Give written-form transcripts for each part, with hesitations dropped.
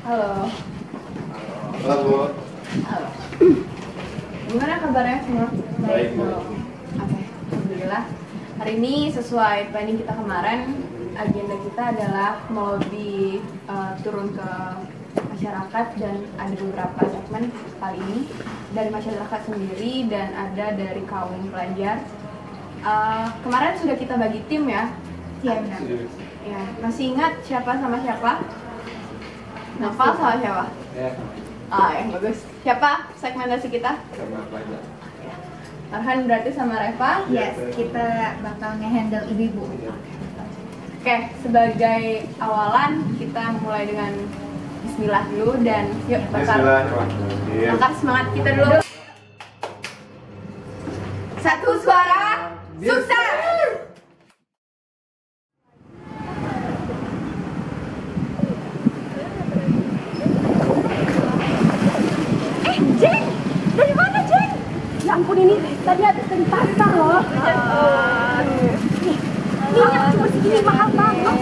Halo. Halo. Halo. Gimana kabarnya semua? Baik, Bu. Oke, alhamdulillah. Hari ini sesuai planning kita kemarin, agenda kita adalah melobi turun ke masyarakat dan ada beberapa segmen kali ini dari masyarakat sendiri dan ada dari kaum pelajar. Kemarin sudah kita bagi tim ya. Iya benar. Ya, masih ingat siapa sama siapa? Novel sama siapa? Ya, Yang bagus. Siapa segmentasi kita? sama pelajar. Farhan berarti sama Reva. Yes, kita bakal nge-handle ibu-ibu. Oke, sebagai awalan kita mulai dengan Bismillah dulu dan yuk bakar semangat kita dulu. Satu suara, sukses! Jeng! Dari mana, Jeng? Ya ampun, ini tadi habis dari pasar loh. Nih, minyak cuma segini mahal banget.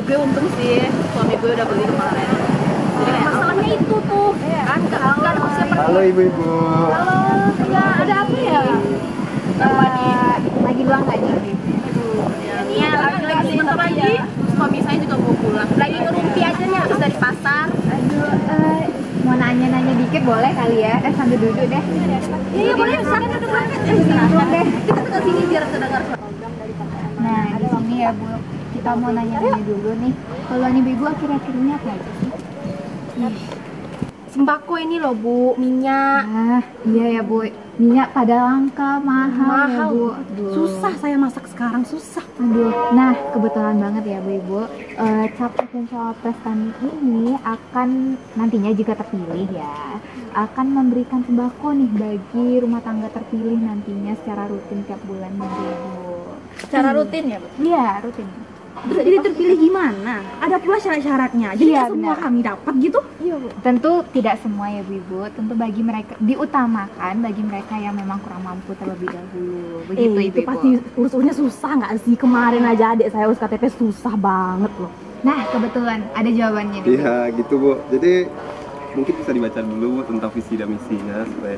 Gue untung sih, suami gue udah beli kemarin. Jadi kayak Masalahnya itu tuh, kan nggak siapa. Halo ibu-ibu. Halo, ya ada apa ya? Lagi doang nggak nih? Iya, lagi bentar lagi. Suami saya juga mau pulang. Lagi ngerumpi aja nih habis dari pasar. Aduh, mau nanya-nanya dikit boleh kali ya? Sambil duduk deh. Iya boleh, sana duduk banget. Duduk deh. Kita ke sini biar terdengar. Nah, di sini ya Bu, kita mau nanya-nanya dulu nih. Kalau nih Ibu akhir-akhir ini apa aja sih? Sembako ini loh Bu, minyak. Iya ya Bu. Minyak pada langka, mahal ya Bu. Aduh. Susah saya masak sekarang, susah. Aduh, nah kebetulan banget ya Bu Ibu, capres dan cawapres kami ini akan nantinya jika terpilih ya, akan memberikan sembako nih bagi rumah tangga terpilih nantinya secara rutin tiap bulan Bu Ibu. Secara rutin ya Bu? Iya, rutin. Jadi terpilih gimana? Ada pula syarat-syaratnya. Jadi Iya, nggak semua benar. kami dapat gitu? Iya Bu. Tentu tidak semua ya Bu Ibu, tentu bagi mereka diutamakan bagi mereka yang memang kurang mampu terlebih dahulu. Begitu Ibu. Itu pasti urus-urusnya susah nggak sih? Kemarin aja adik saya urus KTP susah banget loh. Nah, kebetulan ada jawabannya nih. Bu. Iya gitu Bu. Jadi mungkin bisa dibaca dulu Bu tentang visi dan misinya supaya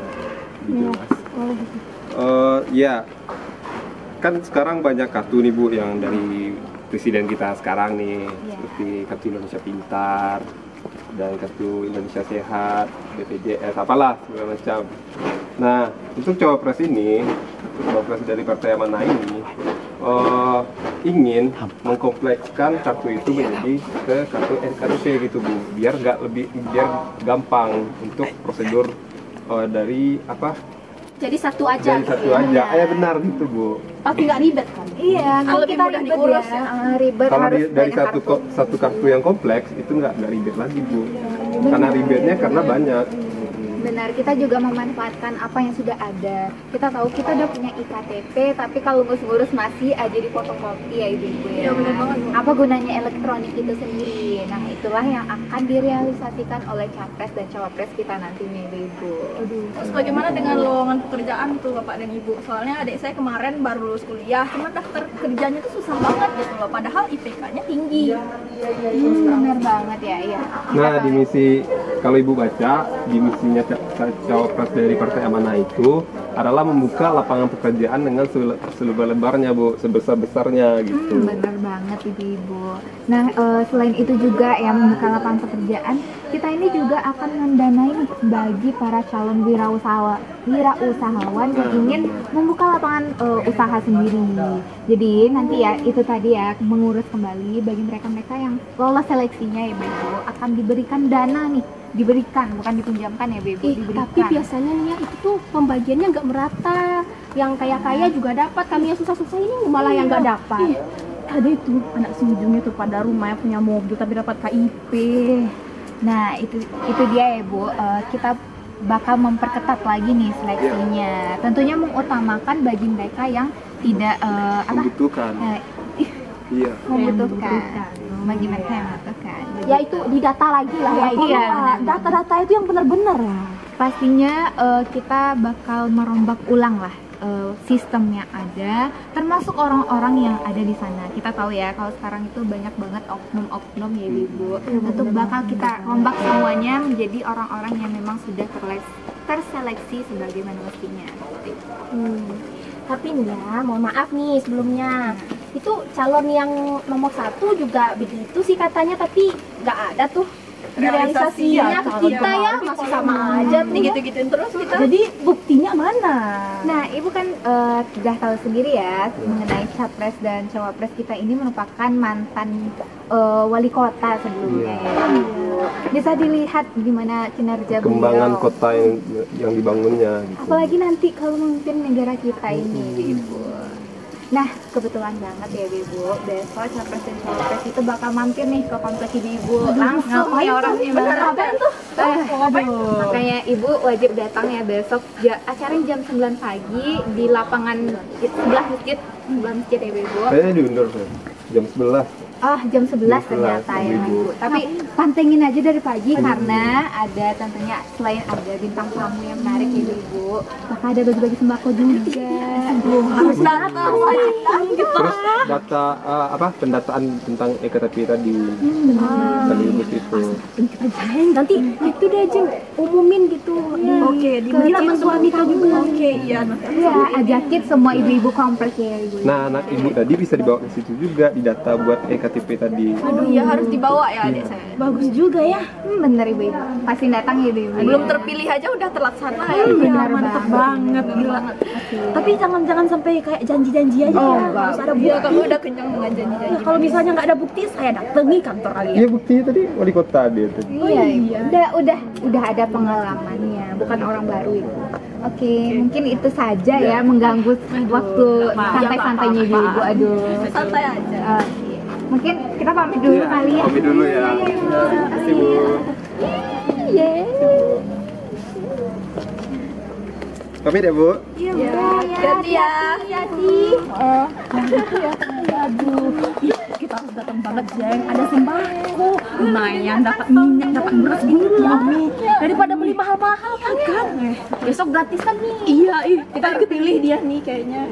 lebih jelas. Ya, kan sekarang banyak kartu nih Bu yang dari presiden kita sekarang nih, seperti kartu Indonesia Pintar dan kartu Indonesia Sehat, BPJS, apalah segala macam. Nah, untuk cawapres ini, cawapres dari Partai Amanah ini ingin mengkomplekskan kartu itu menjadi ke kartu NKRP gitu Bu, biar gampang untuk prosedur dari apa? Jadi satu aja. Dari satu aja, ya benar gitu Bu. Pasti nggak ribet kan? Iya, kan lebih kita mudah ribet diurus ya. Ribet Kalau harus dari banyak satu kartu. satu kartu yang kompleks itu nggak ribet lagi Bu, karena ribetnya karena banyak. Benar, kita juga memanfaatkan apa yang sudah ada. Kita tahu kita udah punya iktp, tapi kalau ngurus-ngurus masih aja di fotokopi ya Ibu ya. Iya, benar banget, Bu. Apa gunanya elektronik itu sendiri? Nah, itulah yang akan direalisasikan oleh capres dan cawapres kita nantinya Ibu. Terus bagaimana dengan lowongan pekerjaan tuh Bapak dan Ibu? Soalnya adik saya kemarin baru lulus kuliah, cuma daftar kerjanya tuh susah banget gitu loh. Padahal IPK-nya tinggi. Benar banget ya, iya. Nah, di misi kalau Ibu baca di misinya cawapres dari Partai Amanah itu adalah membuka lapangan pekerjaan dengan selebar-lebarnya Bu, sebesar-besarnya gitu. Benar banget Ibu. Nah, selain itu juga ya membuka lapangan pekerjaan, kita ini juga akan mendanai nih bagi para calon wirausahawan yang ingin membuka lapangan usaha sendiri. Jadi nanti ya itu tadi ya mengurus kembali bagi mereka-mereka yang lolos seleksinya ya Ibu akan diberikan dana nih, bukan dipinjamkan ya Ibu, diberikan. Tapi biasanya nih ya itu tuh pembagiannya nggak merata. Yang kaya-kaya juga dapat, kami yang susah-susah ini malah yang nggak dapat. Ada itu anak seujungnya tuh pada rumah yang punya mobil tapi dapat KIP. Nah, itu dia ya Bu. Kita bakal memperketat lagi nih seleksinya. Tentunya mengutamakan bagi mereka yang tidak Membutuhkan. Iya. membutuhkan. Bagi mereka yang membutuhkan. Ya itu didata lagi lah ya. Iya, Data-data itu yang benar-benar ya. Pastinya kita bakal merombak ulang lah sistem yang ada, termasuk orang-orang yang ada di sana. Kita tahu ya kalau sekarang itu banyak banget oknum-oknum ya Ibu. Tentu bakal kita rombak semuanya menjadi orang-orang yang memang sudah terseleksi sebagaimana mestinya. Tapi nih ya, mohon maaf nih sebelumnya. Itu calon yang nomor 1 juga begitu sih katanya, tapi nggak ada tuh realisasinya ke kita ya, masih sama aja nih gitu-gituin terus kita. Jadi buktinya mana? Nah, Ibu kan sudah tahu sendiri ya mengenai capres dan cawapres kita ini merupakan mantan wali kota sebelumnya. Bisa dilihat gimana kinerja Kembangan beliau. kota yang dibangunnya gitu. Apalagi nanti kalau memimpin negara kita ini, Ibu. Nah, kebetulan banget ya Ibu, besok capres dan cawapres itu bakal mampir nih ke kompleks Ibu. Langsung ya orangnya beneran tuh. Makanya Ibu wajib datang ya besok. Acaranya jam 9 pagi di lapangan sebelah masjid ya Ibu. Kayaknya diundur tuh. Jam 11. Jam 11 ternyata ya Ibu. Tapi pantengin aja dari pagi karena ada tentunya selain ada bintang tamu yang menarik ya Ibu, maka ada bagi-bagi sembako juga. Harus datang wajib gitu. Terus data pendataan tentang EKTP tadi sekaligus itu. Nanti itu deh Jeng, umumin gitu. Oke, di Ke teman-teman kita juga. Oke, iya. Ya, ajakin semua ibu-ibu kompleks ya Ibu. Nah, anak ibu tadi bisa dibawa ke situ juga di data buat EKTP tadi. Aduh, iya harus dibawa ya adik saya. Bagus juga ya. Bener Ibu. Pasti datang ya Ibu. Belum terpilih aja udah terlaksana ya. Benar Mantap banget. banget gila. Tapi jangan sampai kayak janji-janji aja ya. Harus ada Iya, bukti. kamu udah kenyang dengan janji-janji. Nah, kalau misalnya nggak ada bukti, saya datangi kantor kalian. Iya, buktinya tadi wali kota dia tadi. Iya, udah ada pengalamannya, bukan orang baru itu. Oke, mungkin itu saja ya mengganggu waktu santai-santainya ibu. Aduh. Santai aja. Oke. Mungkin kita pamit dulu kali ya. Pamit dulu ya. Terima kasih, Bu. Pamit ya, Bu. Iya, Ganti ya. hati-hati. Aduh, kita harus datang banget Jeng. Ada sembako, lumayan dapat minyak, dapat beras gula. Daripada beli mahal-mahal kan? Besok gratisan nih. Iya, kita kepilih dia nih kayaknya.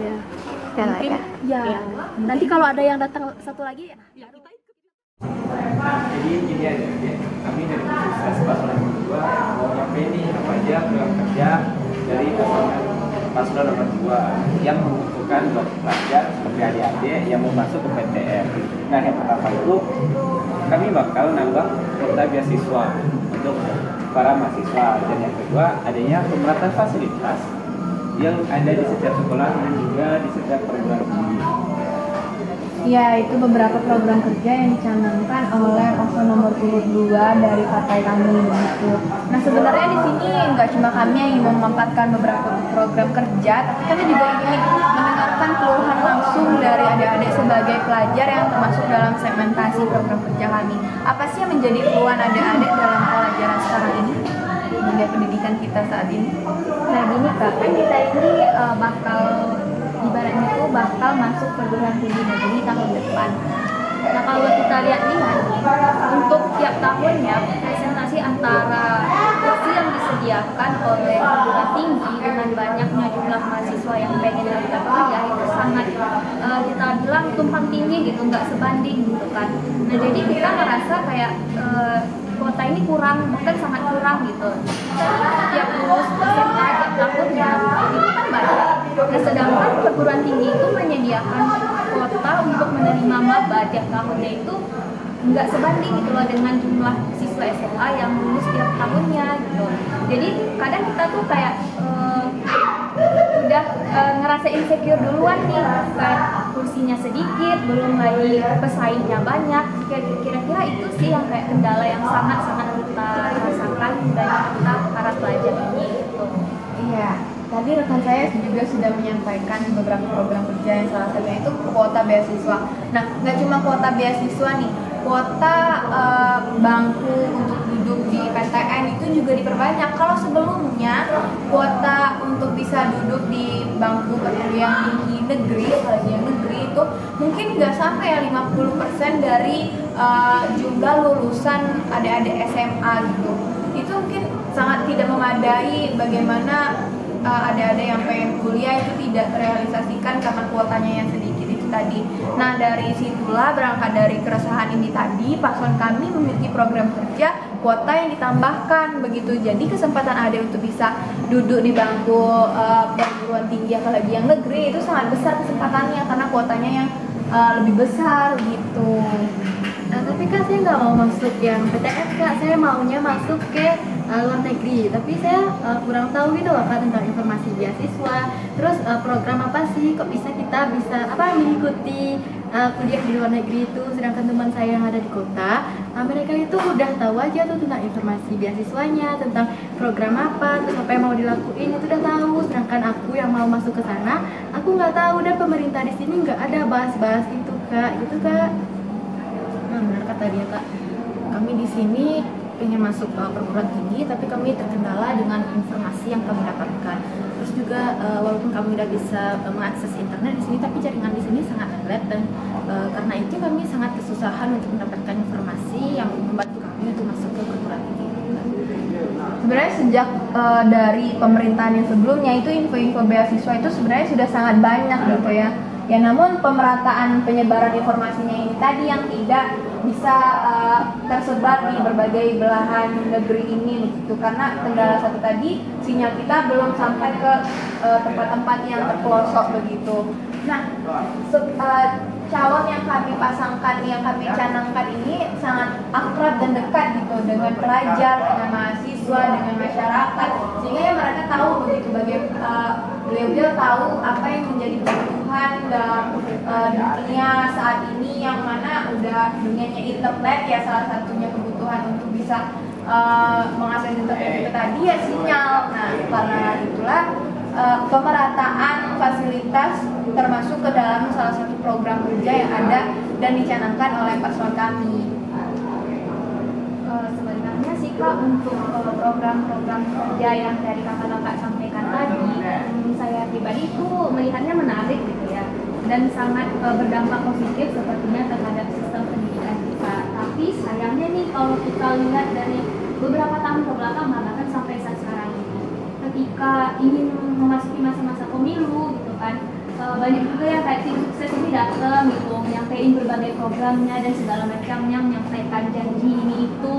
Salah ya. Ya, nanti kalau ada yang datang satu lagi ya kita ikut. Jadi gini aja, kami dari Pusat Paslon nomor 2 mau nyampein nih apa aja program kerja dari Paslon nomor 2 yang membutuhkan buat pelajar seperti adik-adik yang mau masuk ke PTN. Nah, yang pertama itu kami bakal nambah kuota beasiswa untuk para mahasiswa, dan yang kedua adanya pemerataan fasilitas yang ada di setiap sekolah dan juga di setiap perguruan tinggi. Ya, itu beberapa program kerja yang dicanangkan oleh paslon nomor 2 dari partai kami begitu. Nah, sebenarnya di sini nggak cuma kami yang ingin memampatkan beberapa program kerja, tapi kami juga ingin mendengarkan keluhan langsung dari adik-adik sebagai pelajar yang termasuk dalam segmentasi program kerja kami. Apa sih yang menjadi keluhan adik-adik dalam pelajaran sekarang ini? Dunia pendidikan kita saat ini. Nah gini Kak, kan kita ini bakal ibaratnya tuh bakal masuk perguruan tinggi negeri tahun depan. Nah kalau kita lihat-lihat untuk tiap tahunnya presentasi antara kursi yang disediakan oleh perguruan tinggi dengan banyaknya jumlah mahasiswa yang pengen daftar kuliah itu sangat kita bilang tumpang tindih gitu, nggak sebanding gitu kan. Nah jadi kita ngerasa kayak kuota ini kurang, bahkan sangat kurang gitu. Tiap lulus SMA tiap tahunnya itu kan banyak. Nah sedangkan perguruan tinggi itu menyediakan kuota untuk menerima maba tiap tahunnya itu nggak sebanding gitu loh dengan jumlah siswa SMA yang lulus tiap tahunnya gitu. Jadi kadang kita tuh kayak udah ngerasa insecure duluan nih, kayak kursinya sedikit, belum lagi pesaingnya banyak. Kira-kira itu sih yang kayak kendala yang sangat-sangat kita rasakan dan kita para pelajar ini gitu. Iya, tadi rekan saya juga sudah menyampaikan beberapa program kerja yang salah satunya itu kuota beasiswa. Nah, nggak cuma kuota beasiswa nih, kuota bangku untuk duduk di PTN itu juga diperbanyak. Kalau sebelumnya kuota untuk bisa duduk di bangku perguruan tinggi negeri, kajian negeri itu mungkin nggak sampai ya 50% dari jumlah lulusan adik-adik SMA gitu. Itu mungkin sangat tidak memadai bagaimana ada yang pengen kuliah itu tidak terrealisasikan karena kuotanya yang sedikit itu tadi. Nah dari situlah berangkat dari keresahan ini tadi, paslon kami memiliki program kerja kuota yang ditambahkan begitu. Jadi kesempatan ada untuk bisa duduk di bangku perguruan tinggi apalagi yang negeri itu sangat besar kesempatannya karena kuotanya yang lebih besar gitu. Nah, tapi kak saya nggak mau masuk yang PTN kak, saya maunya masuk ke luar negeri. Tapi saya kurang tahu gitu loh kak tentang informasi beasiswa. Terus program apa sih kok kita bisa mengikuti kuliah di luar negeri itu, sedangkan teman saya yang ada di kota, mereka itu udah tahu aja tuh tentang informasi beasiswanya, tentang program apa, terus apa yang mau dilakuin itu udah tahu. Sedangkan aku yang mau masuk ke sana, aku nggak tahu, dan pemerintah di sini nggak ada bahas-bahas itu kak, gitu kak. Nah, benar kata dia kak. Kami di sini ingin masuk perguruan tinggi, tapi kami terkendala dengan informasi yang kami dapatkan. Terus juga walaupun kami udah bisa mengakses internet di sini, tapi jaringan di sini sangat flat dan karena itu kami sangat kesusahan untuk mendapatkan informasi yang membantu kami untuk masuk ke perguruan tinggi. Sebenarnya sejak dari pemerintahan yang sebelumnya itu info-info beasiswa itu sebenarnya sudah sangat banyak gitu ya. Ya namun pemerataan penyebaran informasinya ini tadi yang tidak bisa tersebar di berbagai belahan negeri ini begitu, karena kendala satu tadi sinyal kita belum sampai ke tempat-tempat yang terpelosok begitu. Nah, calon yang kami pasangkan, yang kami canangkan ini sangat akrab dan dekat gitu dengan pelajar, dengan mahasiswa, dengan masyarakat, sehingga ya mereka tahu begitu beliau tahu apa yang menjadi kebutuhan dalam dunia saat ini, yang mana udah dunianya internet ya, salah satunya kebutuhan untuk bisa mengakses internet itu tadi ya sinyal. Nah karena itulah pemerataan fasilitas termasuk ke dalam salah satu program kerja yang ada dan dicanangkan oleh paslon kami. Sebenarnya sih kak, untuk program-program kerja yang dari kakak-kakak sampaikan tadi, saya pribadi itu melihatnya menarik gitu ya, dan sangat berdampak positif sepertinya terhadap sistem pendidikan kita. Tapi sayangnya nih kalau kita lihat dari beberapa tahun ke belakang, bahkan sampai saat sekarang ini, ketika ingin memasuki masa-masa pemilu gitu kan, banyak juga yang kayak tim sukses ini datang gitu, nyampein berbagai programnya dan segala macamnya, menyampaikan janji ini itu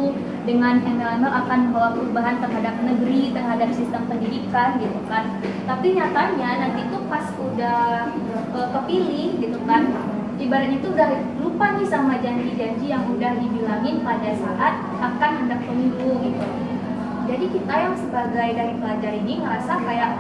dengan embel-embel akan membawa perubahan terhadap negeri, terhadap sistem pendidikan gitu kan. Tapi nyatanya nanti tuh pas udah kepilih gitu kan, ibaratnya itu udah lupa nih sama janji-janji yang udah dibilangin pada saat akan hendak pemilu gitu. Jadi kita yang sebagai dari pelajar ini ngerasa kayak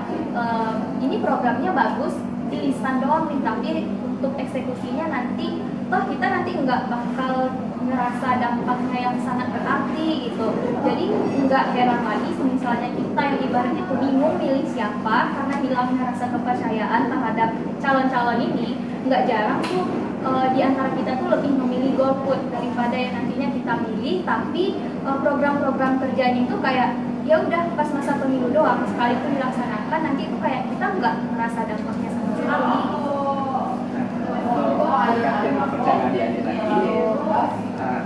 ini programnya bagus di lisan doang nih, tapi untuk eksekusinya nanti kita nanti nggak bakal ngerasa dampaknya yang sangat berarti gitu. Jadi nggak heran lagi misalnya kita yang ibaratnya tuh bingung milih siapa karena hilangnya rasa kepercayaan terhadap calon-calon ini. Nggak jarang tuh di antara kita tuh lebih memilih golput daripada yang nantinya kita milih, tapi program-program kerjanya itu kayak ya udah pas masa pemilu doang, sekalipun dilaksanakan nanti itu kayak kita nggak merasa dampaknya sama sekali. Dengan percayaan di adik tadi,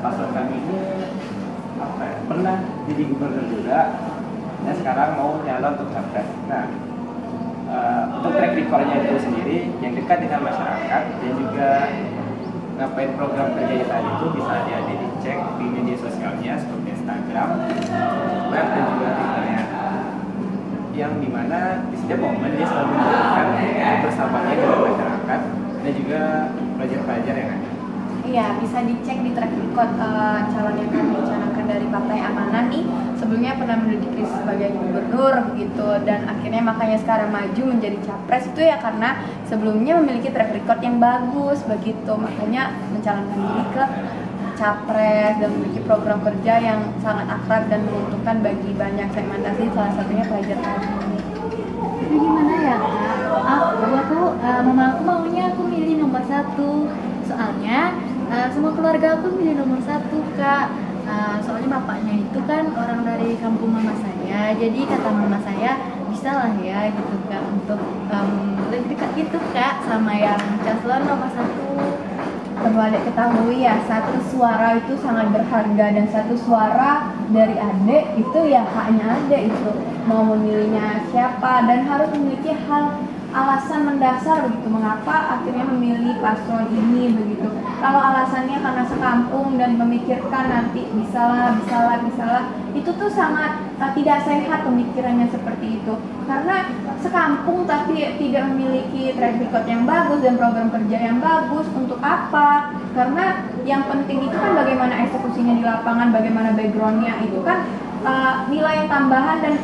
paslon kami ini pernah jadi gubernur juga, dan sekarang mau nyalon untuk capres. Nah, untuk track recordnya itu sendiri yang dekat dengan masyarakat dan juga ngapain program kerjanya tadi itu bisa adik-adik dicek di media sosialnya seperti Instagram, web dan juga Twitternya, yang dimana di setiap momen dia selalu menunjukkan bersamanya dengan masyarakat dan juga pelajar-pelajar yang ada. Iya, bisa dicek di track record calon yang kami canangkan dari Partai Amanah nih. Sebelumnya pernah menduduki sebagai gubernur begitu, dan akhirnya makanya sekarang maju menjadi capres itu ya karena sebelumnya memiliki track record yang bagus begitu. Makanya mencalonkan diri ke capres dan memiliki program kerja yang sangat akrab dan menguntungkan bagi banyak segmentasi, salah satunya pelajar kami. Tapi gimana ya kak? Mama aku maunya aku milih nomor 1. Soalnya semua keluarga aku milih nomor 1 kak. Soalnya bapaknya itu kan orang dari kampung mama saya. Jadi kata mama saya bisa lah ya gitu kak untuk lebih dekat gitu kak sama yang calon nomor 1. Perlu adik ketahui ya, satu suara itu sangat berharga dan satu suara dari adik itu ya haknya adik itu. mau memilihnya siapa, dan harus memiliki alasan mendasar begitu mengapa akhirnya memilih paslon ini begitu. Kalau alasannya karena sekampung dan memikirkan nanti bisalah, itu tuh sangat tidak sehat pemikirannya seperti itu. Karena sekampung tapi tidak memiliki track record yang bagus dan program kerja yang bagus, untuk apa? Karena yang penting itu kan bagaimana eksekusinya di lapangan, bagaimana backgroundnya, itu kan nilai tambahan dan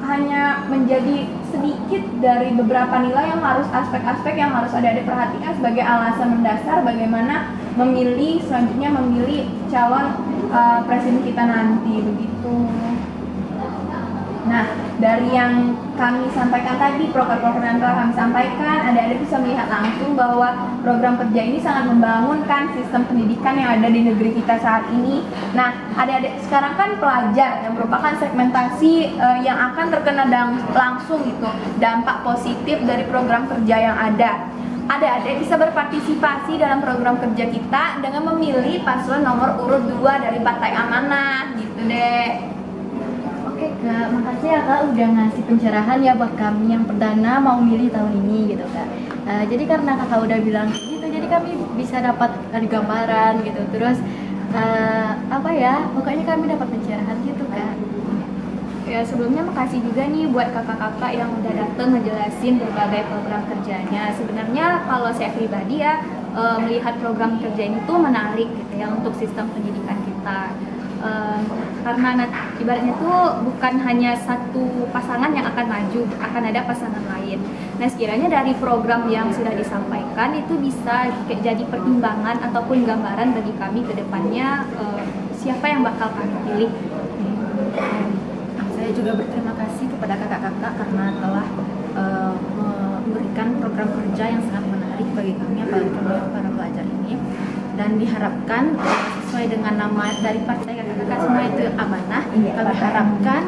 hanya menjadi sedikit dari beberapa nilai yang harus, aspek-aspek yang harus ada diperhatikan sebagai alasan mendasar bagaimana selanjutnya memilih calon presiden kita nanti begitu. Nah, dari yang kami sampaikan tadi, proker-proker yang telah kami sampaikan, adik-adik bisa melihat langsung bahwa program kerja ini sangat membangunkan sistem pendidikan yang ada di negeri kita saat ini. Nah, adik-adik sekarang kan pelajar yang merupakan segmentasi yang akan terkena langsung gitu dampak positif dari program kerja yang ada. Adik-adik bisa berpartisipasi dalam program kerja kita dengan memilih paslon nomor urut 2 dari Partai Amanah gitu deh. Oke Kak, makasih ya Kak udah ngasih pencerahan ya buat kami yang perdana mau milih tahun ini gitu Kak. Jadi karena Kakak udah bilang gitu, jadi kami bisa dapat gambaran gitu. Terus pokoknya kami dapat pencerahan gitu Kak. Ya, sebelumnya makasih juga nih buat kakak-kakak yang udah dateng ngejelasin berbagai program kerjanya. Sebenarnya kalau saya pribadi ya melihat program kerja ini tuh menarik gitu ya untuk sistem pendidikan kita. Karena ibaratnya tuh bukan hanya satu pasangan yang akan maju, akan ada pasangan lain. Nah, sekiranya dari program yang sudah disampaikan itu bisa jadi pertimbangan ataupun gambaran bagi kami ke depannya siapa yang bakal kami pilih. Saya juga berterima kasih kepada kakak-kakak karena telah memberikan program kerja yang sangat menarik bagi kami, apalagi para pelajar ini. Dan diharapkan sesuai dengan nama dari partai kakak-kakak semua itu Amanah, kami harapkan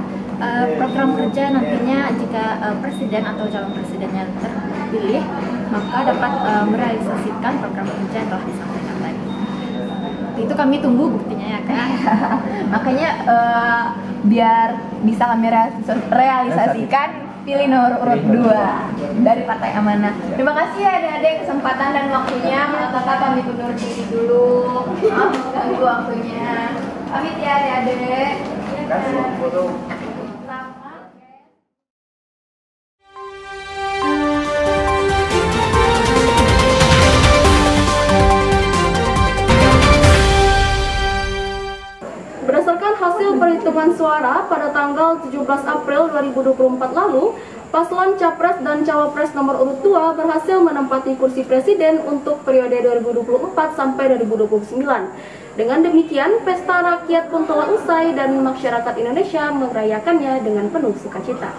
program kerja nantinya jika presiden atau calon presidennya terpilih maka dapat merealisasikan program kerja yang telah disampaikan tadi. Itu kami tunggu buktinya ya Kak. Makanya biar bisa kami realisasikan, pilih nomor urut 2 dari Partai Amanah. Terima kasih ya adik-adik kesempatan dan waktunya. Kakak pamit undur diri dulu. Maaf mengganggu waktunya. Pamit ya adik-adik. Berdasarkan hasil perhitungan suara pada tanggal 17 April 2024 lalu, paslon Capres dan Cawapres nomor urut 2 berhasil menempati kursi presiden untuk periode 2024 sampai 2029. Dengan demikian, pesta rakyat pun telah usai dan masyarakat Indonesia merayakannya dengan penuh sukacita.